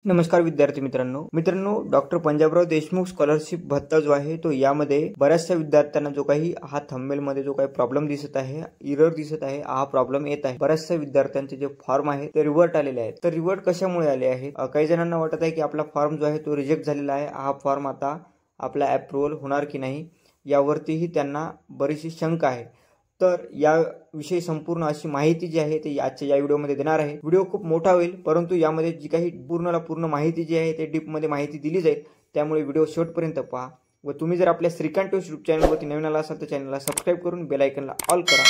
नमस्कार विद्यार्थी मित्रांनो डॉक्टर पंजाबराव देशमुख स्कॉलरशिप भत्ता जो आहे तो यामध्ये बऱ्याचशा विद्यार्थ्यांना जो काही हा थंबनेल मध्ये जो काही प्रॉब्लेम दिसत आहे, एरर दिसत आहे, हा प्रॉब्लेम येत आहे। बऱ्याचशा विद्यार्थ्यांचे जे फॉर्म आहे ते रिव्हर्ट आलेले आहेत। तर रिव्हर्ट कशामुळे आले आहे? काही जणांना वाटत आहे की आपला फॉर्म जो आहे तो रिजेक्ट झालेला आहे, हा फॉर्म आता आपला अप्रूव्हल होणार की नाही यावरतीही त्यांना बरीचशी शंका आहे। तर या विषयी संपूर्ण अशी माहिती जी आहे ते आजच्या या व्हिडिओमध्ये देणार आहे। व्हिडिओ खूप मोठा होईल, परंतु यामध्ये जी काही पूर्ण माहिती जी आहे ते डीप मध्ये माहिती दिली जाईल, त्यामुळे व्हिडिओ शेवटपर्यंत पहा। व तुम्ही जर आपल्या श्रीकांत युट्यूब चॅनलवरती नवीन आला असाल तर चॅनलला सबस्क्राइब करून बेल आयकॉनला ऑल करा।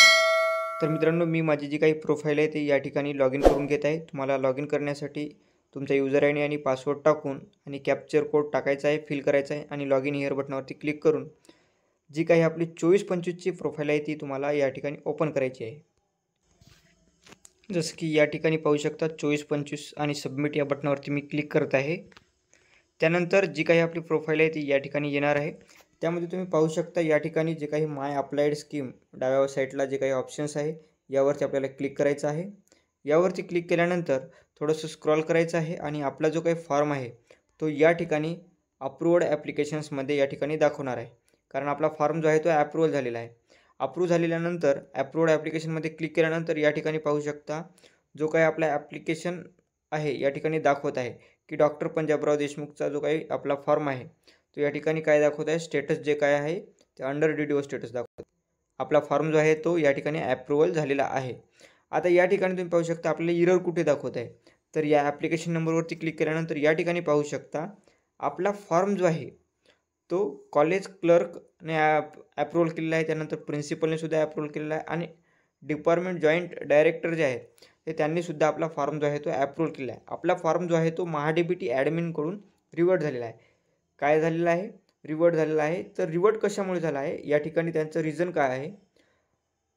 तर मित्रांनो, मी माझी जी काही प्रोफाइल आहे ते या ठिकाणी लॉग इन करून घेत आहे। तुम्हाला लॉग इन करण्यासाठी तुमचा यूजर आयडी आणि पासवर्ड टाकून आणि कॅप्चर कोड टाकायचा आहे, फिल करायचा आहे आणि लॉग इन हिअर बटनावरती क्लिक करून जी काही आपली 24-25 ची प्रोफाइल आहे ती तुम्हाला या ठिकाणी ओपन करायची आहे। जसं की या ठिकाणी पाहू शकता 24-25 आणि सबमिट या बटनावरती मी क्लिक करत आहे। त्यानंतर जी काही आपली प्रोफाइल आहे ती या ठिकाणी येणार आहे। त्यामध्ये तुम्ही पाहू शकता या ठिकाणी जे काही माय अप्लाइड स्कीम डाव्या साईडला जे काही ऑप्शन्स आहे यावरती आपल्याला क्लिक करायचं आहे। यावरती क्लिक केल्यानंतर थोडंसं स्क्रॉल करायचं आहे आणि आपला जो काही फॉर्म आहे तो या ठिकाणी अप्रूव्ड ॲप्लिकेशन्समध्ये या ठिकाणी दाखवणार आहे, कारण आपला फॉर्म जो आहे तो अप्रूव्हल झालेला आहे। अप्रूव्ह झाल्यानंतर अप्रूव्ड ॲप्लिकेशनमध्ये क्लिक केल्यानंतर या ठिकाणी पाहू शकता जो काही आपला ॲप्लिकेशन आहे या ठिकाणी दाखवत आहे की डॉक्टर पंजाबराव देशमुखचा जो काही आपला फॉर्म आहे तो या ठिकाणी काय दाखवत आहे, स्टेटस जे काय आहे ते अंडर DDO स्टेटस दाखवत। आपला फॉर्म जो आहे तो या ठिकाणी अप्रूव्हल झालेला आहे। आता या ठिकाणी तुम्ही पाहू शकता आपल्याला एरर कुठे दाखवत आहे, तर या ॲप्लिकेशन नंबरवरती क्लिक केल्यानंतर या ठिकाणी पाहू शकता आपला फॉर्म जो आहे तो कॉलेज क्लर्कने अप्रूव्हल केलेला आहे, त्यानंतर प्रिन्सिपलने सुद्धा अप्रूव्हल केलेला आहे आणि डिपार्टमेंट जॉईंट डायरेक्टर जे आहेत ते त्यांनी सुद्धा आपला फॉर्म जो आहे तो अप्रूव्हल केला आहे। आपला फॉर्म जो आहे तो महाडीबीटी ॲडमिनकडून रिवर्ट झालेला आहे। काय झालेला आहे? रिवर्ट झालेला आहे। तर रिवर्ट कशामुळे झाला आहे या ठिकाणी त्यांचं रिझन काय आहे?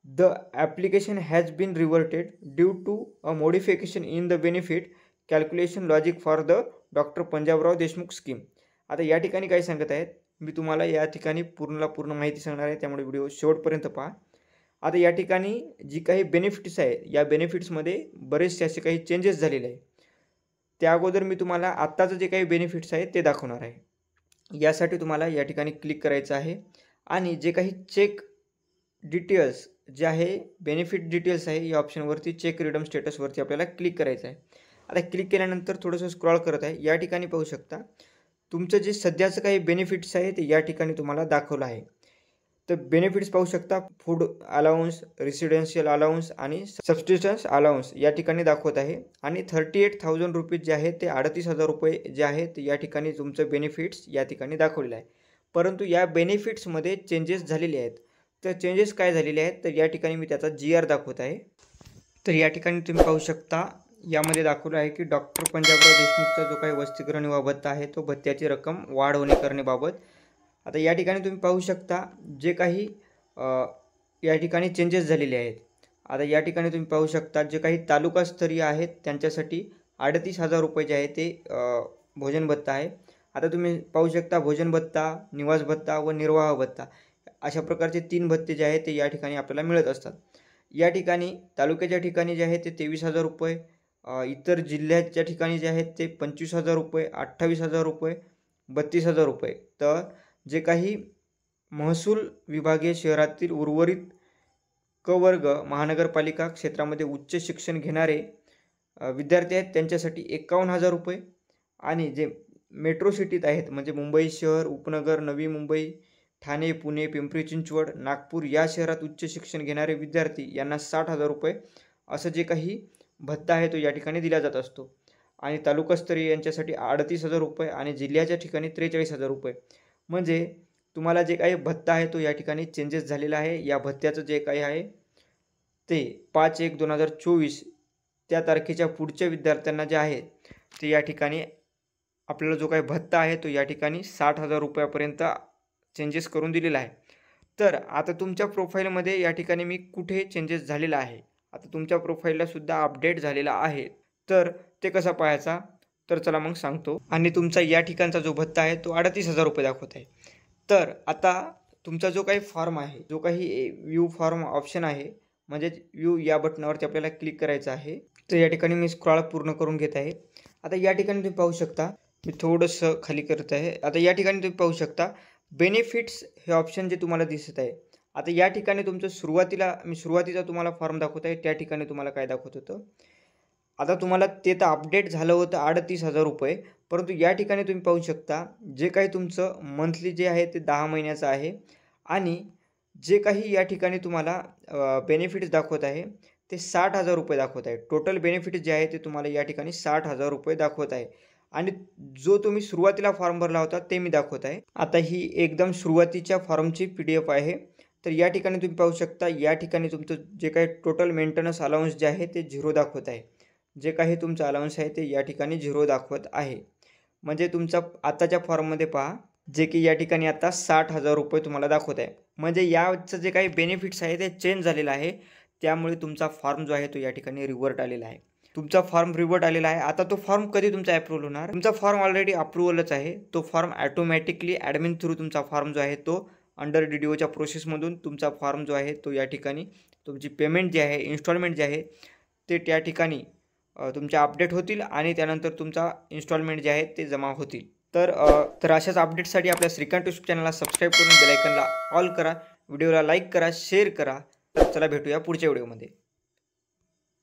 The application has been reverted due to a modification in the benefit calculation logic for the doctor Panjabrao Deshmukh scheme. आता या ठिकाणी काय सांगत आहेत, मी तुम्हाला या ठिकाणी पूर्ण माहिती सांगणार आहे, त्यामुळे व्हिडिओ शेवटपर्यंत पहा। आता या ठिकाणी जी काही बेनिफिट्स आहे या बेनिफिट्समध्ये बरेचसे असे काही चेंजेस झालेले आहे। त्या अगोदर मी तुम्हाला आत्ताचं जे काही बेनिफिट्स आहे ते दाखवणार आहे। यासाठी तुम्हाला या ठिकाणी क्लिक करायचं आहे आणि जे काही चेक डिटेल्स जे आहे, बेनिफिट डिटेल्स आहे या ऑप्शनवरती चेक रिडम स्टेटसवरती आपल्याला क्लिक करायचं आहे। आता क्लिक केल्यानंतर थोडंसं स्क्रॉल करत आहे, या ठिकाणी पाहू शकता तुमचं जे सध्याचं काही बेनिफिट्स आहे ते या ठिकाणी तुम्हाला दाखवलं आहे। तर बेनिफिट्स पाहू शकता, फूड अलाउन्स, रेसिडेन्शियल अलाउन्स आणि सबसिस्टन्स अलाउन्स या ठिकाणी दाखवत आहे आणि 38,000 रुपीज जे आहे ते 38,000 रुपये जे आहेत या ठिकाणी तुमचं बेनिफिट्स या ठिकाणी दाखवलेलं आहे। परंतु या बेनिफिट्समध्ये चेंजेस झालेले आहेत। तर चेंजेस काय झालेले आहेत तर या ठिकाणी मी त्याचा GR दाखवत आहे। तर या ठिकाणी तुम्ही पाहू शकता यामध्ये दाखवलं आहे की डॉक्टर पंजाबराव देशमुखचा जो काही वसतिगृह निवास भत्ता आहे तो भत्त्याची रक्कम वाढ होणे करण्याबाबत। आता या ठिकाणी तुम्ही पाहू शकता जे काही या ठिकाणी चेंजेस झालेले आहेत। आता या ठिकाणी तुम्ही पाहू शकता जे काही तालुकास्तरीय आहेत त्यांच्यासाठी 38,000 रुपये जे आहे ते भोजन भत्ता आहे। आता तुम्ही पाहू शकता भोजन भत्ता, निवास भत्ता व निर्वाह भत्ता अशा प्रकारचे 3 भत्ते जे आहेत ते या ठिकाणी आपल्याला मिळत असतात। या ठिकाणी तालुक्याच्या ठिकाणी जे आहे ते 23,000 रुपये, इतर जिल्ह्याच्या ठिकाणी जे आहेत ते 25,000 रुपये, 28,000 रुपये, 32,000 रुपये। तर जे काही महसूल विभागीय शहरातील उर्वरित क वर्ग महानगरपालिका क्षेत्रामध्ये उच्च शिक्षण घेणारे विद्यार्थी आहेत त्यांच्यासाठी 51,000 रुपये आणि जे मेट्रो सिटीत आहेत म्हणजे मुंबई शहर, उपनगर, नवी मुंबई, ठाणे, पुणे, पिंपरी चिंचवड, नागपूर या शहरात उच्च शिक्षण घेणारे विद्यार्थी यांना 60,000 रुपये असं जे काही भत्ता आहे तो या ठिकाणी दिला जात असतो आणि तालुकास्तरीय यांच्यासाठी 38,000 रुपये आणि जिल्ह्याच्या ठिकाणी 43,000 रुपये। म्हणजे तुम्हाला जे काही भत्ता आहे तो या ठिकाणी चेंजेस झालेला आहे। या भत्त्याचं जे काही आहे ते 5/1/2024 त्या तारखेच्या पुढच्या विद्यार्थ्यांना जे आहे ते या ठिकाणी आपल्याला जो काही भत्ता आहे तो या ठिकाणी 60,000 रुपयापर्यंत चेंजेस करून दिलेला आहे। तर आता तुमच्या प्रोफाईलमध्ये या ठिकाणी मी कुठे चेंजेस झालेला आहे, आता तुमच्या प्रोफाईलला सुद्धा अपडेट झालेला आहे, तर ते कसा पाहायचा तर चला मग सांगतो। आणि तुमचा या ठिकाणचा जो भत्ता आहे तो 38,000 रुपये दाखवत आहे। तर आता तुमचा जो काही फॉर्म आहे, जो काही व्ह्यू फॉर्म ऑप्शन आहे म्हणजे व्ह्यू या बटनावरती आपल्याला क्लिक करायचं आहे। तर या ठिकाणी मी स्क्रॉल पूर्ण करून घेत आहे आता या ठिकाणी तुम्ही पाहू शकता, मी थोडंसं खाली करत आहे. आता या ठिकाणी तुम्ही पाहू शकता बेनिफिट्स हे ऑप्शन जे तुम्हाला दिसत आहे. आता या ठिकाणी तुमचं सुरुवातीचा तुम्हाला फॉर्म दाखवत आहे. त्या ठिकाणी तुम्हाला काय दाखवत होतं, आता तुम्हाला ते तर अपडेट झालं होतं 38,000 रुपये, परंतु या ठिकाणी तुम्ही पाहू शकता जे काही तुमचं मंथली जे आहे ते 10 महिन्याचं आहे आणि जे काही या ठिकाणी तुम्हाला बेनिफिट्स दाखवत आहे ते 60,000 रुपये दाखवत आहे. टोटल बेनिफिट जे आहे ते तुम्हाला या ठिकाणी 60,000 रुपये दाखवत आहे आणि जो तुम्ही सुरुवातीला फॉर्म भरला होता ते मी दाखवत आहे. आता ही एकदम सुरुवातीच्या फॉर्मची PDF आहे. तर या ठिकाणी तुम्ही पाहू शकता, या ठिकाणी तुमचं जे काही टोटल मेंटेनन्स अलाउन्स जे आहे ते 0 दाखवत आहे. जे काही तुमचं अलाउन्स आहे ते या ठिकाणी 0 दाखवत आहे. म्हणजे तुमचा आताच्या फॉर्ममध्ये पहा, जे की या ठिकाणी आता 60,000 रुपये तुम्हाला दाखवत आहे. म्हणजे याचं जे काही बेनिफिट्स आहे ते चेंज झालेलं आहे. त्यामुळे तुमचा फॉर्म जो आहे तो या ठिकाणी रिव्हर्ट आलेला आहे. तुमचा फॉर्म रिव्हर्ट आलेला आहे. आता तो फॉर्म कधी तुमचा अप्रूव्हल होणार? तुमचा फॉर्म ऑलरेडी अप्रूव्हलच आहे. तो फॉर्म ऑटोमॅटिकली ॲडमिन थ्रू तुमचा फॉर्म जो आहे तो अंडर DDOच्या प्रोसेसमधून तुमचा फॉर्म जो आहे तो या ठिकाणी तुमची पेमेंट जी आहे, इन्स्टॉलमेंट जे आहे ते त्या ठिकाणी तुमच्या अपडेट होतील आणि त्यानंतर तुमचा इन्स्टॉलमेंट जे आहे ते जमा होतील. तर अशाच अपडेटसाठी आपल्या श्रीकांत यूट्यूब चॅनलला सबस्क्राईब करून बेल आयकनला ऑल करा, व्हिडिओला लाईक करा, शेअर करा. तर चला भेटूया पुढच्या व्हिडिओमध्ये.